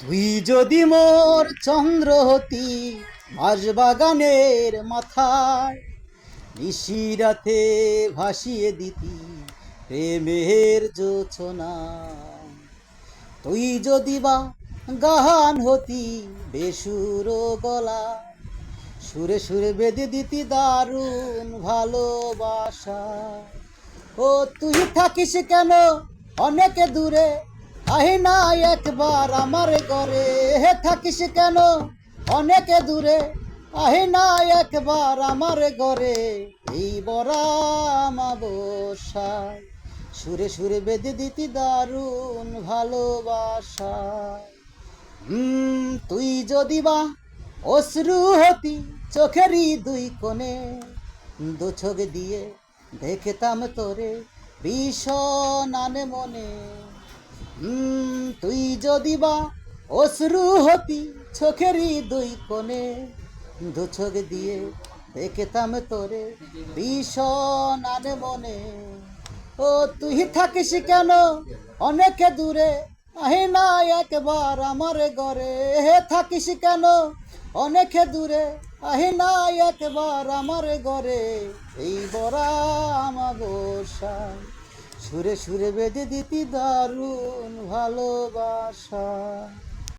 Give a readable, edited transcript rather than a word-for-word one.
তুই যদি মোর চন্দ্র হতি বাগানের মাথায়, নিশিরাতে ভাসিয়ে দিতি প্রেমের জোছনা। তুই যদি বা গান হতি বেসুর গলা, সুরে সুরে বেঁধে দিতি দারুণ ভালোবাসা। ও তুই থাকিস কেন অনেক দূরে, আহি না একবার আমার ঘরে। হে থাকিস কেন অনেক দূরে, আহি না একবার আমার ঘরে। এই বরা আমাবস্যায় সুরে সুরে বেঁধে দিতি দারুণ ভালোবাসা। তুই যদি বা অশ্রু হতি চোখেরই দুই কোণে, দু চোখ দিয়ে দেখতাম তোরে ভীষণ আনে মনে। তুই যদি বা অশ্রু হতি চোখেরই দুই কোণে, দু চোখ দিয়ে দেখতাম তোরে ভীষণ আনে মনে। ও তুই থাকিস কেন অনেক দূরে, আহি না একবার আমার ঘরে। হে থাকিস কেন অনেক দূরে, আহি না একবার আমার ঘরে। এই বরা আমাবস্যায় সুরে সুরে বেঁধে দিতি দারুণ ভালোবাসা।